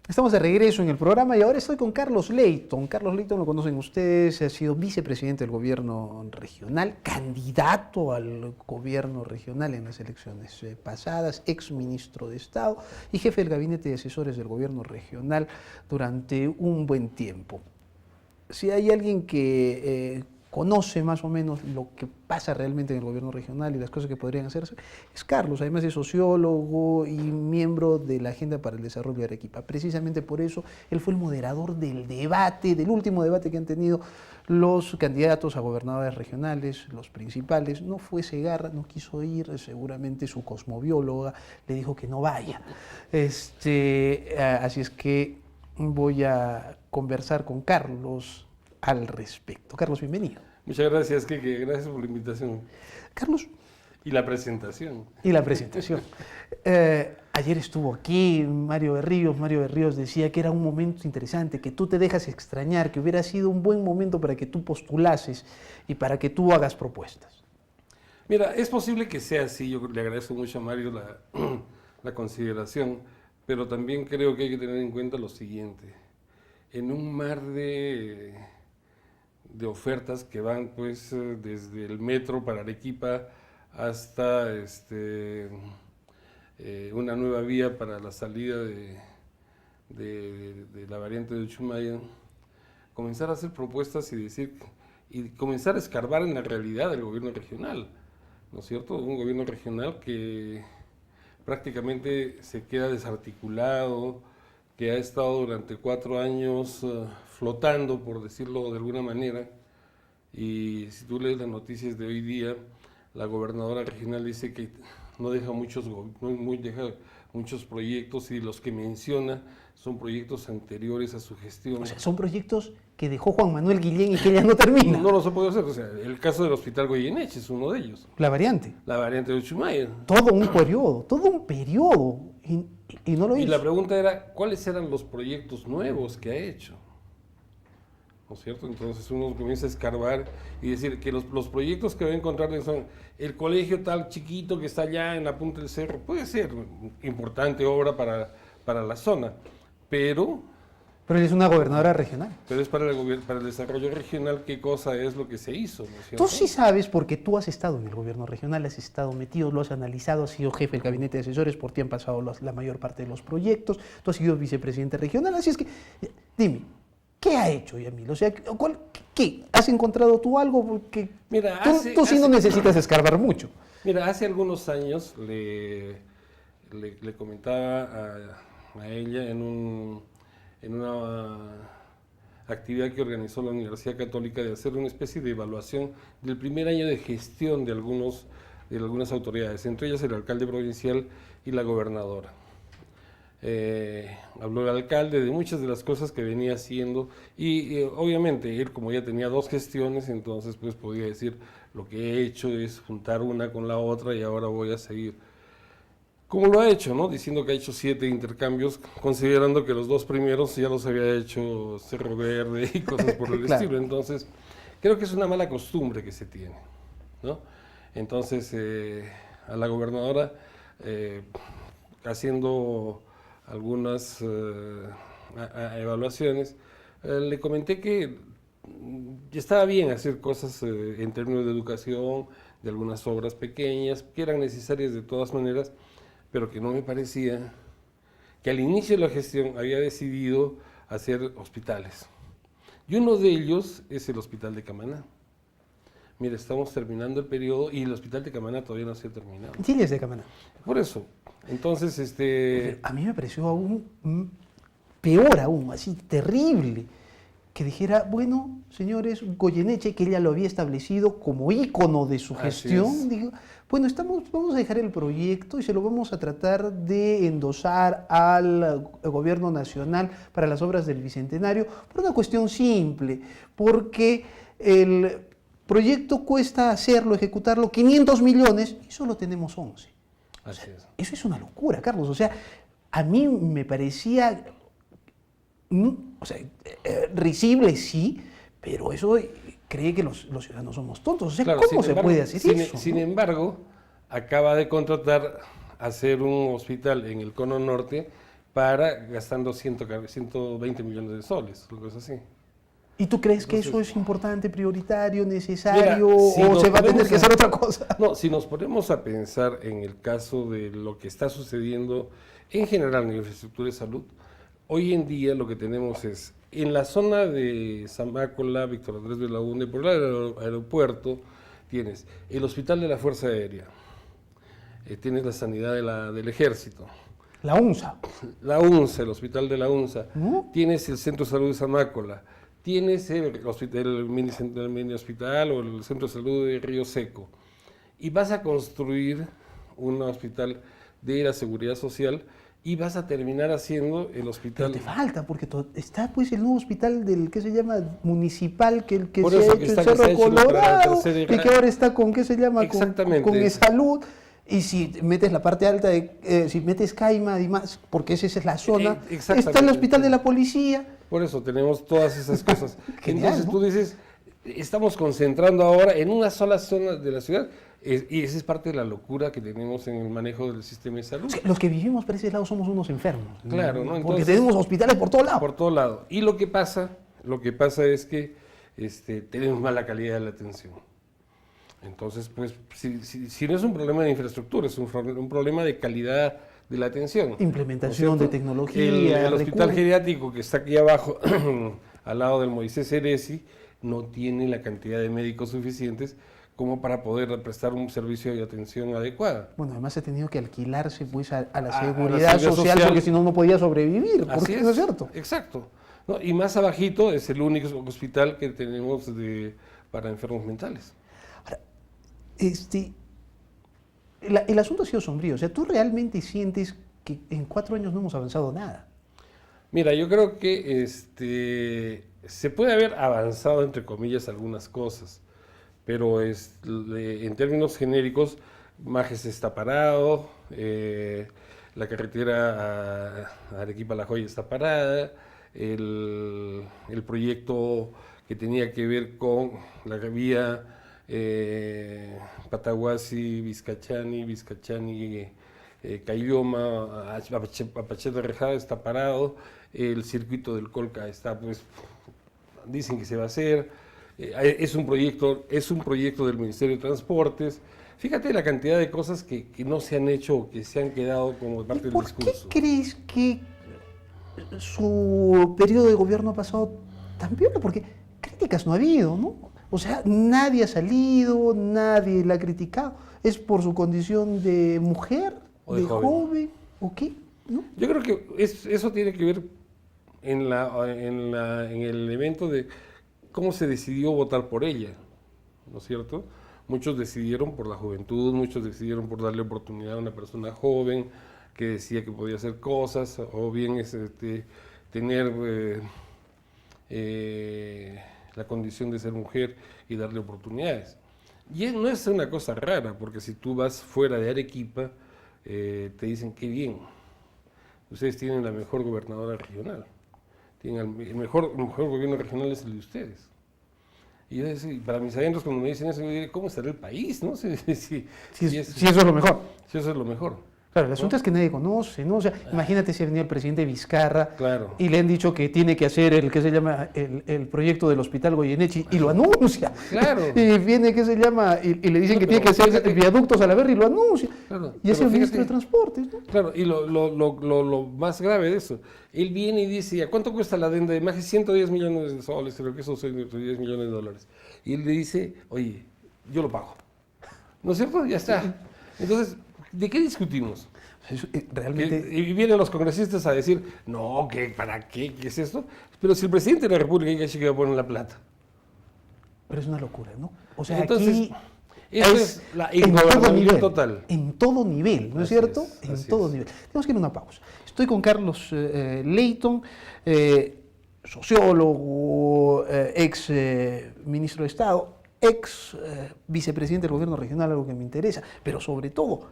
Estamos de regreso en el programa y ahora estoy con Carlos Leyton. Carlos Leyton lo conocen ustedes, ha sido vicepresidente del gobierno regional, candidato al gobierno regional en las elecciones pasadas, exministro de Estado y jefe del gabinete de asesores del gobierno regional durante un buen tiempo. Si hay alguien que conoce más o menos lo que pasa realmente en el gobierno regional y las cosas que podrían hacerse, es Carlos. Además es sociólogo y miembro de la Agenda para el Desarrollo de Arequipa. Precisamente por eso él fue el moderador del debate, del último debate que han tenido los candidatos a gobernadores regionales, los principales. No fue Segarra, no quiso ir, seguramente su cosmobióloga le dijo que no vaya. Así es que voy a conversar con Carlos al respecto. Carlos, bienvenido. Muchas gracias, Kike. Gracias por la invitación. Carlos. Y la presentación. Y la presentación. Ayer estuvo aquí Mario Berríos. Mario Berríos decía que era un momento interesante, que tú te dejas extrañar, que hubiera sido un buen momento para que tú postulases y para que tú hagas propuestas. Mira, es posible que sea así. Yo le agradezco mucho a Mario la consideración, pero también creo que hay que tener en cuenta lo siguiente. En un mar de ofertas que van pues desde el metro para Arequipa hasta una nueva vía para la salida de la variante de Uchumaya, comenzar a hacer propuestas y comenzar a escarbar en la realidad del gobierno regional, ¿no es cierto? Un gobierno regional que prácticamente se queda desarticulado, que ha estado durante 4 años flotando, por decirlo de alguna manera, y si tú lees las noticias de hoy día, la gobernadora regional dice que no deja muchos proyectos y los que menciona son proyectos anteriores a su gestión. O sea, son proyectos que dejó Juan Manuel Guillén y que ya no termina. No los ha podido hacer, o sea, el caso del Hospital Goyeneche es uno de ellos. La variante. La variante de Uchumaya. Todo un periodo, y no lo hizo. Y la pregunta era, ¿cuáles eran los proyectos nuevos que ha hecho? ¿No es cierto? Entonces uno comienza a escarbar y decir que los proyectos que va a encontrar son el colegio tal chiquito que está allá en la punta del cerro, puede ser importante obra para la zona, pero él es una gobernadora regional. Pero es para el desarrollo regional, ¿qué cosa es lo que se hizo? ¿No es cierto? Tú sí sabes, porque tú has estado en el gobierno regional, has estado metido, lo has analizado, has sido jefe del gabinete de asesores, por ti han pasado la mayor parte de los proyectos, tú has sido vicepresidente regional, así es que, dime, ¿qué ha hecho Yamil? O sea, ¿qué? ¿Has encontrado tú algo? Porque mira, tú sí no necesitas escarbar mucho. Mira, hace algunos años le comentaba a ella en una actividad que organizó la Universidad Católica de hacer una especie de evaluación del primer año de gestión de algunas autoridades, entre ellas el alcalde provincial y la gobernadora. Habló el alcalde de muchas de las cosas que venía haciendo y obviamente él, como ya tenía 2 gestiones, entonces pues podía decir, lo que he hecho es juntar una con la otra y ahora voy a seguir como lo ha hecho, ¿no? Diciendo que ha hecho 7 intercambios, considerando que los 2 primeros ya los había hecho Cerro Verde y cosas por el Claro. estilo. Entonces, creo que es una mala costumbre que se tiene, ¿no? Entonces, a la gobernadora, haciendo algunas evaluaciones, le comenté que estaba bien hacer cosas en términos de educación, de algunas obras pequeñas, que eran necesarias de todas maneras, pero que no me parecía que al inicio de la gestión había decidido hacer hospitales. Y uno de ellos es el Hospital de Camaná. Mira, estamos terminando el periodo y el Hospital de Camaná todavía no se ha terminado. Chile es de Camaná. Por eso, entonces, Pero a mí me pareció aún peor aún, así terrible, que dijera, bueno, señores, Goyeneche, que ella lo había establecido como ícono de su gestión, digo, bueno, vamos a dejar el proyecto y se lo vamos a tratar de endosar al gobierno nacional para las obras del Bicentenario por una cuestión simple, porque el proyecto cuesta hacerlo, ejecutarlo, 500 millones y solo tenemos 11. así es. Eso es una locura, Carlos. O sea, a mí me parecía, risible, sí, pero eso cree que los ciudadanos somos tontos. O sea, Claro, ¿cómo se puede hacer eso? Sin embargo, acaba de contratar hacer un hospital en el Cono Norte gastando 120 millones de soles, algo así. ¿Y tú crees que Entonces, eso es importante, prioritario, necesario, mira, si o nos se va a tener ponemos que hacer otra cosa? No, si nos ponemos a pensar en el caso de lo que está sucediendo en general en la infraestructura de salud, hoy en día lo que tenemos es, en la zona de Zamácola, Víctor Andrés Belaúnde, por el aeropuerto, tienes el Hospital de la Fuerza Aérea, tienes la sanidad del Ejército, La UNSA, la UNSA, el Hospital de la UNSA, ¿no? tienes el Centro de Salud de Zamácola, tienes el mini hospital o el Centro de Salud de Río Seco, y vas a construir un hospital de la Seguridad Social y vas a terminar haciendo el Pero hospital. te falta, porque está pues el nuevo hospital del que se llama municipal, que Por se ha eso, hecho que en está- que se ha Cerro hecho para la Colorado, tercera y que ahora está con, ¿qué se llama? Exactamente. Con salud. Y si metes la parte alta, si metes Caima y más, porque esa es la zona, exactamente. está el hospital de la policía. Por eso tenemos todas esas cosas. Genial, Entonces ¿no? tú dices, estamos concentrando ahora en una sola zona de la ciudad, y esa es parte de la locura que tenemos en el manejo del sistema de salud. Es que los que vivimos por ese lado somos unos enfermos. Claro, ¿no? Porque Entonces, tenemos hospitales por todos lados. por todo lado. Y lo que pasa es que tenemos mala calidad de la atención. Entonces, pues, si no es un problema de infraestructura, es un problema de calidad de la atención. Implementación ¿No es de cierto? tecnología, El hospital recursos. geriátrico que está aquí abajo, al lado del Moisés Eresi, no tiene la cantidad de médicos suficientes como para poder prestar un servicio de atención adecuada. Bueno, además ha tenido que alquilarse pues a la A la seguridad seguridad social, social. porque si no, no podía sobrevivir. Así Porque ¿no es cierto? Exacto. ¿No? Y más abajito es el único hospital que tenemos para enfermos mentales. Ahora, el asunto ha sido sombrío. O sea, ¿tú realmente sientes que en 4 años no hemos avanzado nada? Mira, yo creo que se puede haber avanzado, entre comillas, algunas cosas, pero en términos genéricos, Majes está parado, la carretera a Arequipa-La Joya está parada, el proyecto que tenía que ver con la vía Pataguasi, Caylloma, Apacheta Rejada está parado, el circuito del Colca está, pues, dicen que se va a hacer, es un proyecto del Ministerio de Transportes. Fíjate la cantidad de cosas que no se han hecho o que se han quedado como parte del ¿Por discurso. qué crees que su periodo de gobierno ha pasado tan piola? Porque críticas no ha habido, ¿no? O sea, nadie ha salido, nadie la ha criticado. ¿Es por su condición de mujer, O de de joven, o qué? ¿No? Yo creo que eso tiene que ver en el elemento de cómo se decidió votar por ella, ¿no es cierto? Muchos decidieron por la juventud, muchos decidieron por darle oportunidad a una persona joven que decía que podía hacer cosas, o bien tener la condición de ser mujer y darle oportunidades. Y no es una cosa rara, porque si tú vas fuera de Arequipa, te dicen qué bien, ustedes tienen la mejor gobernadora regional, tienen el mejor gobierno regional es el de ustedes. Y yo decía, para mis adentros cuando me dicen eso, yo digo, ¿cómo estará el país? ¿No? Si Si eso es lo mejor. eso es lo mejor. Claro, el asunto es que nadie conoce, ¿no? O sea, imagínate si ha venido el presidente Vizcarra Claro. y le han dicho que tiene que hacer el que se llama el proyecto del Hospital Goyeneche y lo anuncia. Claro. Y viene que se llama y le dicen No, que tiene que pero hacer fíjate- viaductos a la verga y lo anuncia. Claro, Y es pero el ministro de fíjate- Transportes, ¿no? Claro, y lo más grave de eso, él viene y dice, ¿a cuánto cuesta la adenda de Majes? 110 millones de soles, creo que esos son 10 millones de dólares. Y él le dice, oye, yo lo pago. ¿No es cierto? Ya está. Entonces, ¿de qué discutimos? Realmente... Y vienen los congresistas a decir, no, ¿para qué? ¿Qué es esto? Pero si el presidente de la República dice que va a poner la plata. Pero es una locura, ¿no? O sea, Entonces, aquí eso es la en todo ingobernabilidad nivel, total. En todo nivel, ¿no es Así cierto? es, En así todo es. nivel. Tenemos que ir a una pausa. Estoy con Carlos Leyton, sociólogo, ex ministro de Estado, ex vicepresidente del gobierno regional, algo que me interesa, pero sobre todo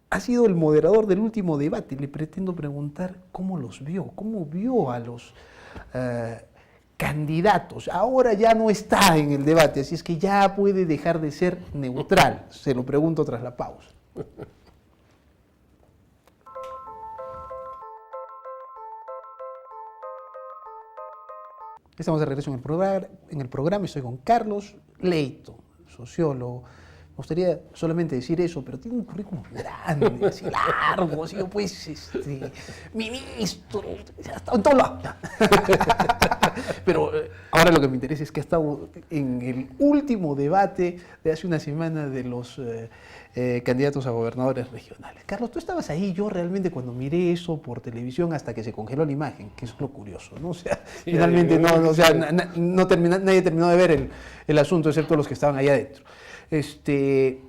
ha sido el moderador del último debate. Le pretendo preguntar cómo los vio, cómo vio a los candidatos. Ahora ya no está en el debate, así es que ya puede dejar de ser neutral. Se lo pregunto tras la pausa. Estamos de regreso en el programa y estoy con Carlos Leyton, sociólogo. Me gustaría solamente decir eso, pero tiene un currículum grande, así largo, así pues, ministro, hasta en todo lado. Pero ahora lo que me interesa es que ha estado en el último debate de hace una semana de los candidatos a gobernadores regionales. Carlos, tú estabas ahí, yo realmente cuando miré eso por televisión hasta que se congeló la imagen, que es lo curioso, ¿no? O sea, sí, finalmente nadie terminó de ver el asunto, excepto los que estaban ahí adentro. ¿Pero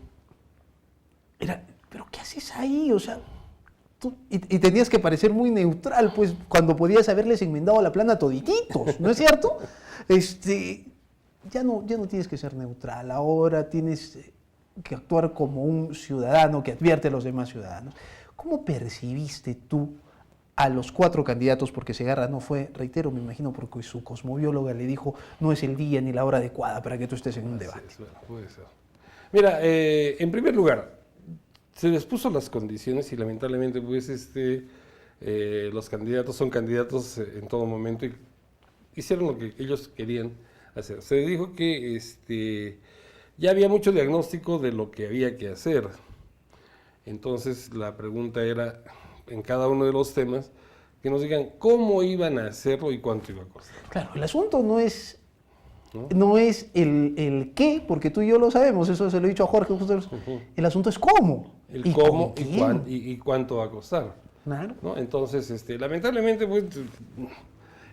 qué haces ahí? O sea, y tenías que parecer muy neutral, pues, cuando podías haberles enmendado la plana a todititos, ¿no es cierto? Ya no tienes que ser neutral, ahora tienes que actuar como un ciudadano que advierte a los demás ciudadanos. ¿Cómo percibiste tú a los 4 candidatos? Porque Segarra no fue, reitero, me imagino, porque su cosmobióloga le dijo, no es el día ni la hora adecuada para que tú estés en un debate. Sí, bueno, puede ser. Mira, en primer lugar, se les puso las condiciones y lamentablemente pues los candidatos son candidatos en todo momento y hicieron lo que ellos querían hacer. Se dijo que ya había mucho diagnóstico de lo que había que hacer. Entonces la pregunta era, en cada uno de los temas, que nos digan cómo iban a hacerlo y cuánto iba a costar. Claro, el asunto no es el qué, porque tú y yo lo sabemos, eso se lo he dicho a Jorge. El asunto es cómo. El cómo y cuánto va a costar. Claro. ¿No? Entonces, lamentablemente, pues,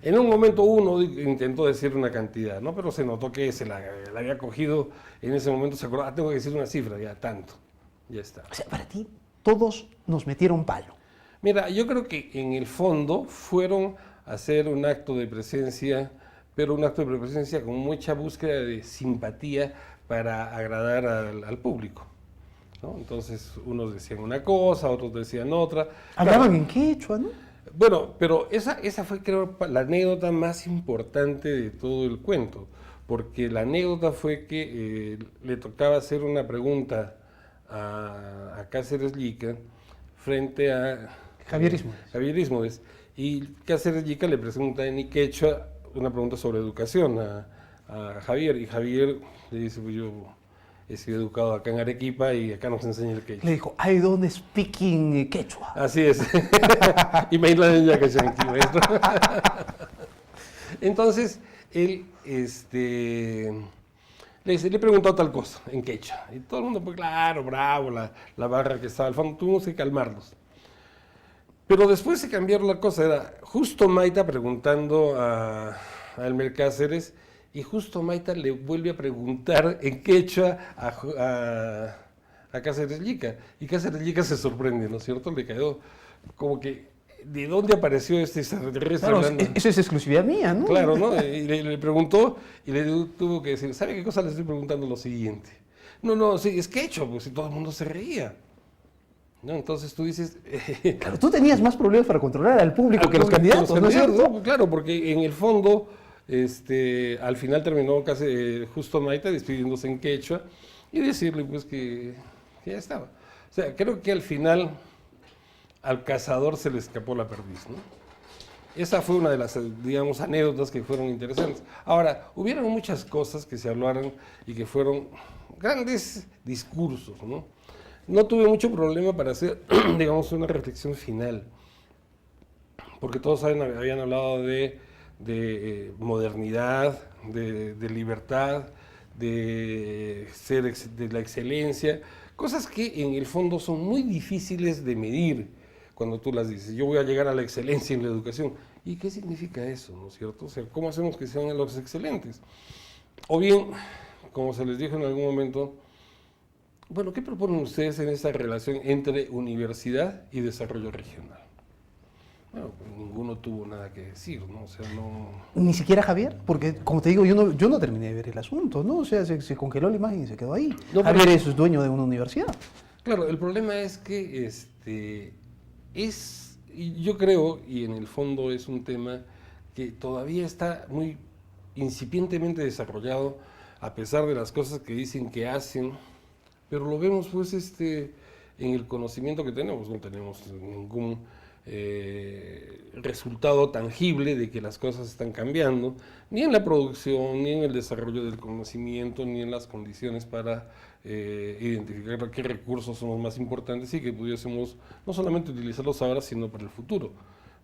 en un momento uno intentó decir una cantidad, ¿no? Pero se notó que se la había cogido, en ese momento se acordó, tengo que decir una cifra, ya tanto, ya está. O sea, para ti, todos nos metieron palo. Mira, yo creo que en el fondo fueron a hacer un acto de presencia, pero un acto de presencia con mucha búsqueda de simpatía para agradar al público, ¿no? Entonces, unos decían una cosa, otros decían otra. Hablaban en quechua, ¿no? Bueno, pero esa fue, creo, la anécdota más importante de todo el cuento, porque la anécdota fue que le tocaba hacer una pregunta a Cáceres Llica frente a Javier Ismodes, y Cáceres Llica le pregunta en quechua una pregunta sobre educación a Javier, y Javier le dice, pues yo he sido educado acá en Arequipa y acá nos enseña el quechua. Le dijo, I don't speaking quechua. Así es. Y me la niña que maestro. Entonces, él le preguntó tal cosa en quechua. Y todo el mundo, pues claro, bravo, la barra que estaba al fondo, tuvimos que calmarlos. Pero después se cambiaron la cosa, era justo Maita preguntando a Elmer Cáceres, y justo Maita le vuelve a preguntar en quechua a Cáceres Llica, y Cáceres Llica se sorprende, ¿no es cierto? Le quedó como que, ¿de dónde apareció este extraterrestre? Claro, eso es exclusividad mía, ¿no? Claro, ¿no? Y le preguntó, y le tuvo que decir, ¿sabe qué cosa le estoy preguntando? Lo siguiente. No, sí, es quechua, pues, y todo el mundo se reía. ¿No? Entonces tú dices... Claro, tú tenías más problemas para controlar al público que los candidatos, ¿no es cierto? ¿no? Claro, porque en el fondo, al final terminó casi justo Maita despidiéndose en quechua y decirle pues que ya estaba. O sea, creo que al final al cazador se le escapó la perdiz, ¿no? Esa fue una de las, digamos, anécdotas que fueron interesantes. Ahora, hubieron muchas cosas que se hablaron y que fueron grandes discursos, ¿no? No tuve mucho problema para hacer, digamos, una reflexión final, porque todos habían hablado de modernidad, de libertad, de la excelencia, cosas que en el fondo son muy difíciles de medir cuando tú las dices. Yo voy a llegar a la excelencia en la educación. ¿Y qué significa eso, no es cierto? O sea, ¿cómo hacemos que sean los excelentes? O bien, como se les dijo en algún momento, bueno, ¿qué proponen ustedes en esta relación entre universidad y desarrollo regional? Bueno, pues ninguno tuvo nada que decir, ¿no? O sea, no... Ni siquiera Javier, porque como te digo, yo no terminé de ver el asunto, ¿no? O sea, se congeló la imagen y se quedó ahí. No, Javier es dueño de una universidad. Claro, el problema es que y yo creo, y en el fondo es un tema que todavía está muy incipientemente desarrollado, a pesar de las cosas que dicen que hacen, pero lo vemos pues en el conocimiento que tenemos, no tenemos ningún resultado tangible de que las cosas están cambiando, ni en la producción, ni en el desarrollo del conocimiento, ni en las condiciones para identificar qué recursos son los más importantes y que pudiésemos no solamente utilizarlos ahora, sino para el futuro,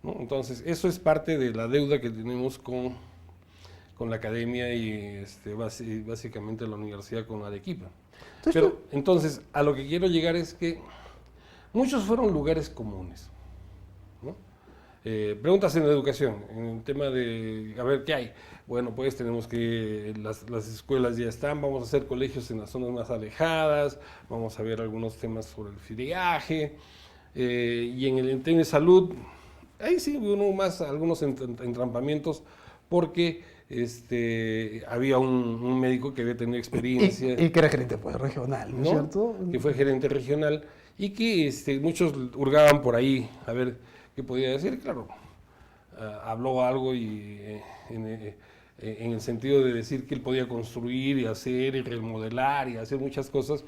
¿no? Entonces, eso es parte de la deuda que tenemos con la academia y básicamente la universidad con Arequipa. Entonces, a lo que quiero llegar es que muchos fueron lugares comunes, ¿no? Preguntas en la educación, en el tema de, a ver, ¿qué hay? Bueno, pues tenemos que, las escuelas ya están, vamos a hacer colegios en las zonas más alejadas, vamos a ver algunos temas sobre el feriaje, y en el tema de salud, ahí sí hubo algunos entrampamientos, porque había un médico que había tenido experiencia. Y que era gerente pues, regional, ¿no es cierto? Que fue gerente regional y que muchos hurgaban por ahí a ver qué podía decir. Claro, habló algo y en el sentido de decir que él podía construir y hacer y remodelar y hacer muchas cosas,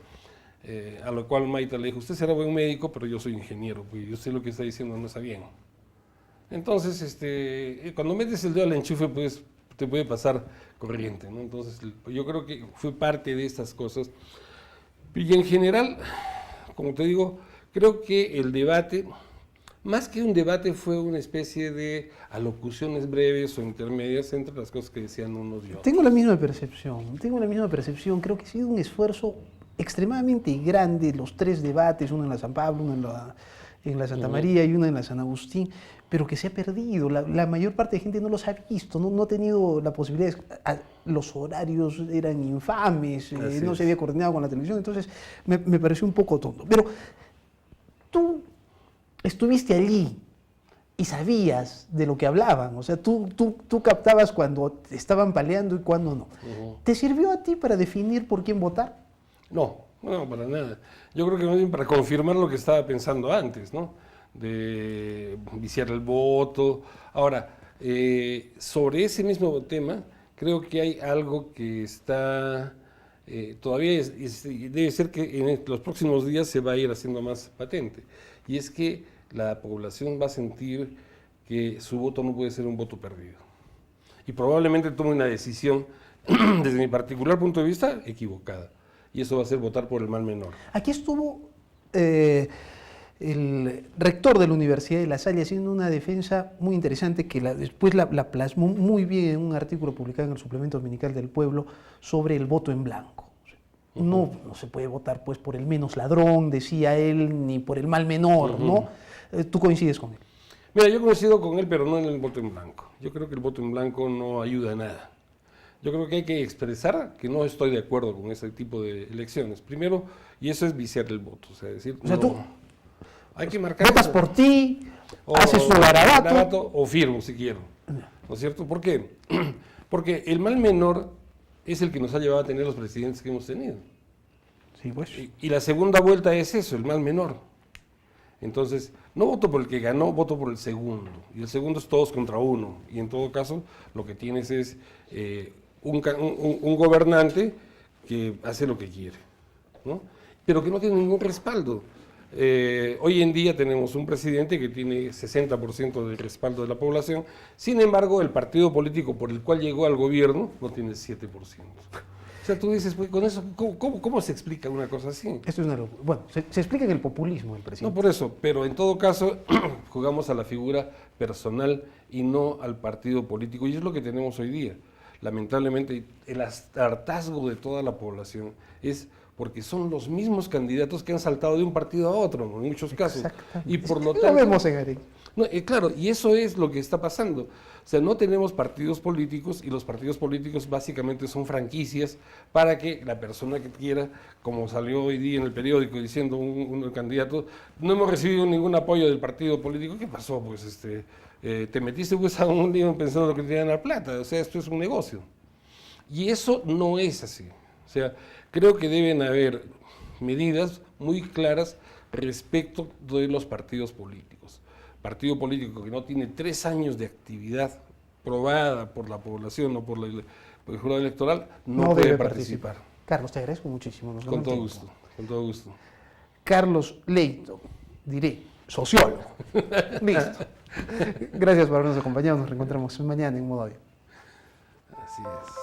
a lo cual Maita le dijo, usted será buen médico, pero yo soy ingeniero, pues yo sé lo que está diciendo no está bien. Entonces, cuando metes el dedo al enchufe, pues te puede pasar corriente, ¿no? Entonces, yo creo que fue parte de estas cosas. Y en general, como te digo, creo que el debate, más que un debate, fue una especie de alocuciones breves o intermedias entre las cosas que decían unos y otros. Tengo la misma percepción, creo que ha sido un esfuerzo extremadamente grande, los tres debates, uno en la San Pablo, uno en la Santa María y uno en la San Agustín, pero que se ha perdido. La mayor parte de gente no los ha visto, no ha tenido la posibilidad. Los horarios eran infames, no se había coordinado con la televisión, entonces me pareció un poco tonto. Pero tú estuviste allí y sabías de lo que hablaban, o sea, tú captabas cuando estaban peleando y cuando no. ¿Te sirvió a ti para definir por quién votar? No, para nada. Yo creo que más bien para confirmar lo que estaba pensando antes, ¿no? De viciar el voto. Ahora, sobre ese mismo tema, creo que hay algo que está, todavía debe ser que en los próximos días se va a ir haciendo más patente. Y es que la población va a sentir que su voto no puede ser un voto perdido. Y probablemente tome una decisión, desde mi particular punto de vista, equivocada. Y eso va a ser votar por el mal menor. Aquí estuvo el rector de la Universidad de La Salle haciendo una defensa muy interesante que después la plasmó muy bien en un artículo publicado en el Suplemento Dominical del Pueblo sobre el voto en blanco. No se puede votar pues por el menos ladrón, decía él, ni por el mal menor, ¿no? ¿Tú coincides con él? Mira, yo coincido con él, pero no en el voto en blanco. Yo creo que el voto en blanco no ayuda a nada. Yo creo que hay que expresar que no estoy de acuerdo con ese tipo de elecciones. Primero, y eso es viciar el voto. O sea, decir, o sea, tú hay que marcar. Votas por ti, haces tu garabato. O firmo, si quiero. ¿No es cierto? ¿Por qué? Porque el mal menor es el que nos ha llevado a tener los presidentes que hemos tenido. Sí, pues. Y la segunda vuelta es eso, el mal menor. Entonces, no voto por el que ganó, voto por el segundo. Y el segundo es todos contra uno. Y en todo caso, lo que tienes es un gobernante que hace lo que quiere, ¿no? Pero que no tiene ningún respaldo. Hoy en día tenemos un presidente que tiene 60% del respaldo de la población, sin embargo, el partido político por el cual llegó al gobierno no tiene 7%. O sea, tú dices, pues, con eso, ¿cómo se explica una cosa así? Esto es una locura. Bueno, se explica en el populismo del presidente. No por eso, pero en todo caso jugamos a la figura personal y no al partido político, y es lo que tenemos hoy día. Lamentablemente, el hartazgo de toda la población es porque son los mismos candidatos que han saltado de un partido a otro, en muchos casos. Y por lo tanto, lo vemos en Arequipa. No, claro, y eso es lo que está pasando. O sea, no tenemos partidos políticos y los partidos políticos básicamente son franquicias para que la persona que quiera, como salió hoy día en el periódico diciendo un candidato, no hemos recibido ningún apoyo del partido político. ¿Qué pasó? Pues te metiste pues a un lío pensando lo que te iban a dar plata. O sea, esto es un negocio. Y eso no es así. O sea, creo que deben haber medidas muy claras respecto de los partidos políticos. Partido político que no tiene 3 años de actividad probada por la población o por el jurado electoral, no debe participar. Carlos, te agradezco muchísimo. Nos Con tomamos todo tiempo. gusto, con todo gusto. Carlos Leyton, diré, sociólogo. Listo. Gracias por habernos acompañado. Nos reencontramos mañana en Modo Avión. Así es.